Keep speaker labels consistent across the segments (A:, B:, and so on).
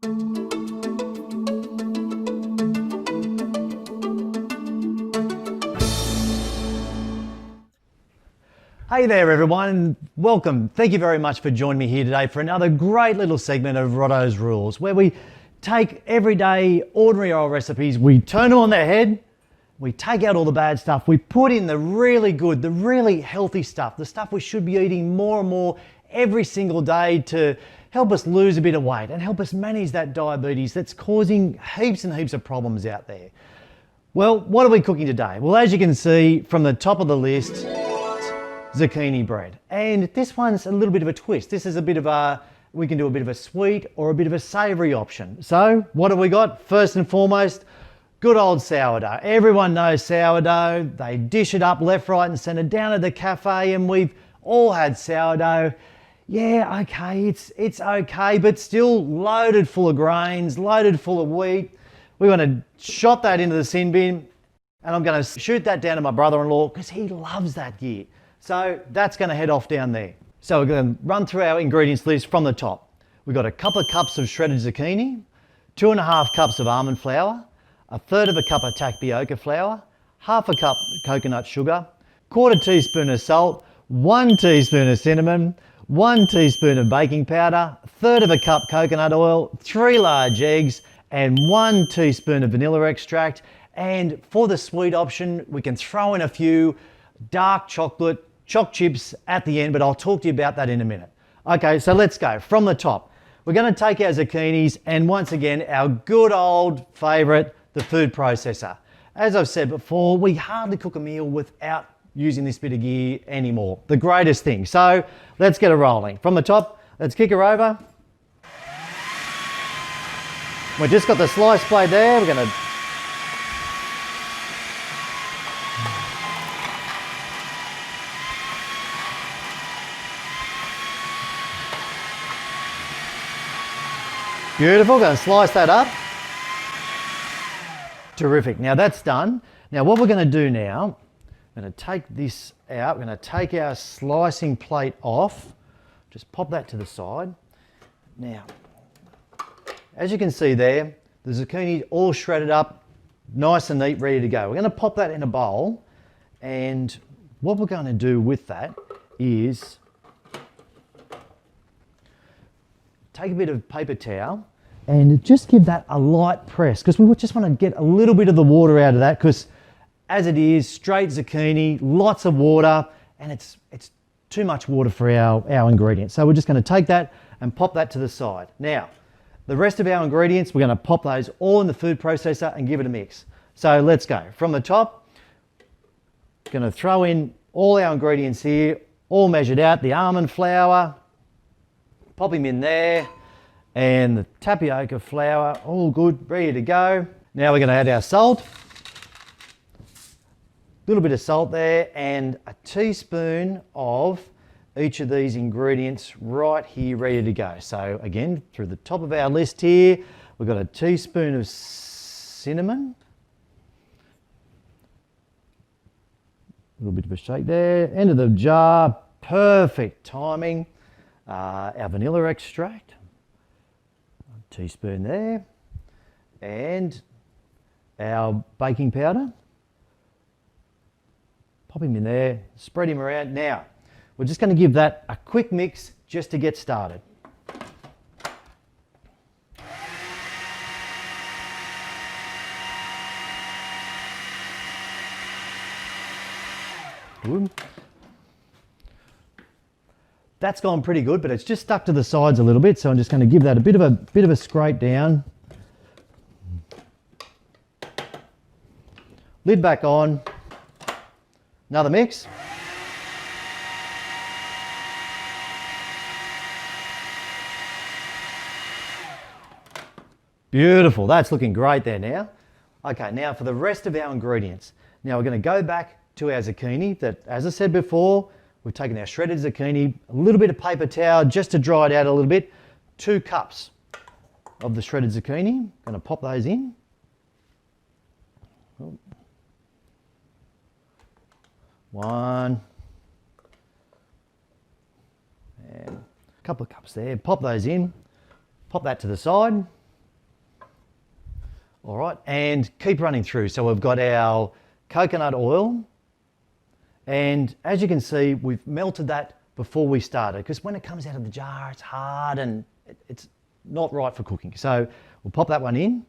A: Hey there everyone, welcome. Thank you very much for joining me here today for another great little segment of Roddos Rules, where we take everyday, ordinary old recipes, we turn them on their head, we take out all the bad stuff, we put in the really good, the really healthy stuff, the stuff we should be eating more and more every single day to help us lose a bit of weight and help us manage that diabetes that's causing heaps and heaps of problems out there. Well, what are we cooking today? Well, as you can see from the top of the list, zucchini bread. And this one's a little bit of a twist. This is a bit of a, we can do a bit of a sweet or a bit of a savory option. So what have we got? First and foremost, good old sourdough. Everyone knows sourdough. They dish it up left, right and centre down at the cafe, and we've all had sourdough. Yeah, okay, it's okay, but still loaded full of grains, loaded full of wheat. We want to shot that into the sin bin, and I'm going to shoot that down to my brother-in-law because he loves that gear. So that's going to head off down there. So we're going to run through our ingredients list from the top. We've got a couple of cups of shredded zucchini, 2.5 cups of almond flour, 1/3 of a cup of tapioca flour, 1/2 cup coconut sugar, 1/4 teaspoon of salt, 1 teaspoon of cinnamon, 1 teaspoon of baking powder, 1/3 of a cup coconut oil, 3 large eggs, and 1 teaspoon of vanilla extract. And for the sweet option, we can throw in a few dark chocolate chips at the end, but I'll talk to you about that in a minute. Okay, so let's go from the top. We're going to take our zucchinis and once again, our good old favourite, the food processor. As I've said before, we hardly cook a meal without using this bit of gear anymore. The greatest thing. So let's get it rolling. From the top, let's kick her over. We've just got the slice blade there. We're going to beautiful, going to slice that up. Terrific, now that's done. Now what we're going to do now, I'm going to take this out, we're going to take our slicing plate off, just pop that to the side. Now, as you can see there, the zucchini all shredded up, nice and neat, ready to go. We're going to pop that in a bowl, and what we're going to do with that is take a bit of paper towel and just give that a light press, because we just want to get a little bit of the water out of that, because as it is, straight zucchini, lots of water, and it's too much water for our ingredients. So we're just going to take that and pop that to the side. Now, the rest of our ingredients, we're going to pop those all in the food processor and give it a mix. So let's go. From the top, going to throw in all our ingredients here, all measured out, the almond flour, pop him in there, and the tapioca flour, all good, ready to go. Now we're going to add our salt, a little bit of salt there, and a teaspoon of each of these ingredients right here, ready to go. So again, through the top of our list here, we've got a teaspoon of cinnamon, a little bit of a shake there, end of the jar, perfect timing. Our vanilla extract, a teaspoon there, and our baking powder. Pop him in there, spread him around. Now, we're just going to give that a quick mix just to get started. Good. That's gone pretty good, but it's just stuck to the sides a little bit, so I'm just going to give that a bit of a scrape down. Lid back on. Another mix. Beautiful, that's looking great there now. Okay, now for the rest of our ingredients. Now we're going to go back to our zucchini that, as I said before, we've taken our shredded zucchini, a little bit of paper towel just to dry it out a little bit, 2 cups of the shredded zucchini. Going to pop those in. One. And a couple of cups there. Pop those in. Pop that to the side. All right, and keep running through. So we've got our coconut oil, and as you can see, we've melted that before we started, because when it comes out of the jar, it's hard and it's not right for cooking. So we'll pop that one in.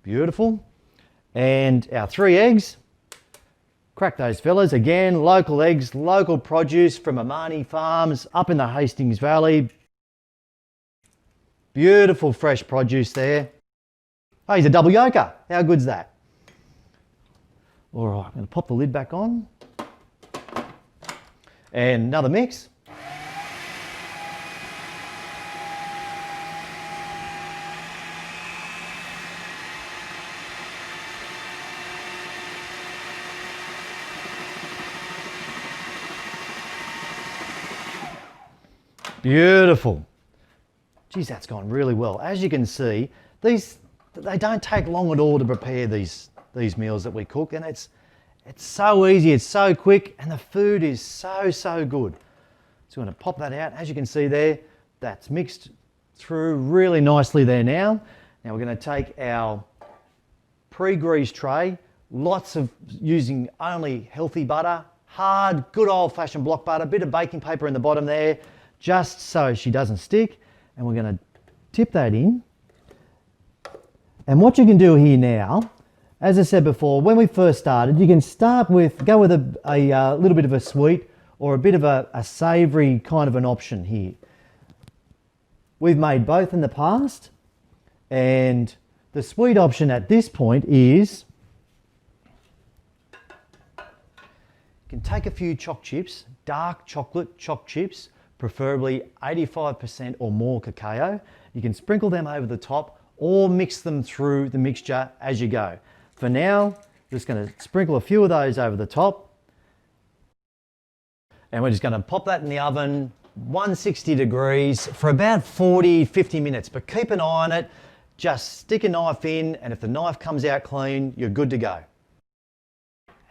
A: Beautiful. And our 3 eggs. Crack those fellas. Again, local eggs, local produce from Amani Farms up in the Hastings Valley. Beautiful fresh produce there. Oh, he's a double yolker. How good's that? All right, I'm going to pop the lid back on. And another mix. Beautiful. Geez, that's gone really well. As you can see, they don't take long at all to prepare these meals that we cook, and it's so easy, it's so quick, and the food is so good. So I'm going to pop that out. As you can see there, that's mixed through really nicely there now. Now we're going to take our pre-greased tray, lots of using only healthy butter, hard, good old-fashioned block butter, a bit of baking paper in the bottom there, just so she doesn't stick. And we're going to tip that in. And what you can do here now, as I said before, when we first started, you can go with a little bit of a sweet or a bit of a savoury kind of an option here. We've made both in the past, and the sweet option at this point is you can take a few choc chips, dark chocolate choc chips, preferably 85% or more cacao. You can sprinkle them over the top or mix them through the mixture as you go. For now, just going to sprinkle a few of those over the top. And we're just going to pop that in the oven, 160 degrees for about 40, 50 minutes. But keep an eye on it. Just stick a knife in, and if the knife comes out clean, you're good to go.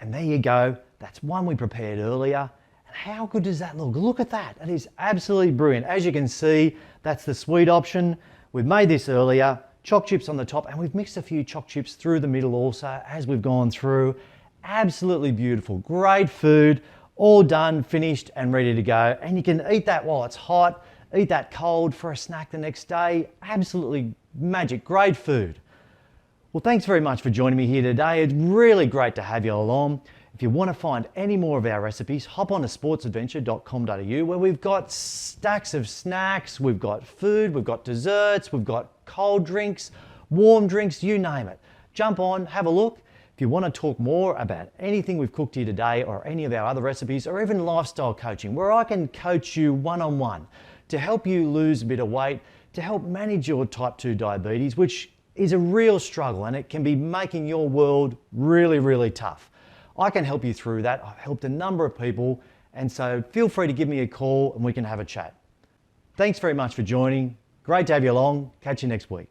A: And there you go. That's one we prepared earlier. How good does that look? Look at that. It is absolutely brilliant. As you can see, that's the sweet option. We've made this earlier, choc chips on the top, and we've mixed a few choc chips through the middle also as we've gone through. Absolutely beautiful. Great food, all done, finished, and ready to go. And you can eat that while it's hot, eat that cold for a snack the next day. Absolutely magic. Great food. Well, thanks very much for joining me here today. It's really great to have you along. If you want to find any more of our recipes, hop on to sportsadventure.com.au, where we've got stacks of snacks, we've got food, we've got desserts, we've got cold drinks, warm drinks, you name it. Jump on, have a look. If you want to talk more about anything we've cooked here today or any of our other recipes, or even lifestyle coaching, where I can coach you one-on-one to help you lose a bit of weight, to help manage your type 2 diabetes, which is a real struggle and it can be making your world really tough. I can help you through that. I've helped a number of people, and so feel free to give me a call and we can have a chat. Thanks very much for joining. Great to have you along. Catch you next week.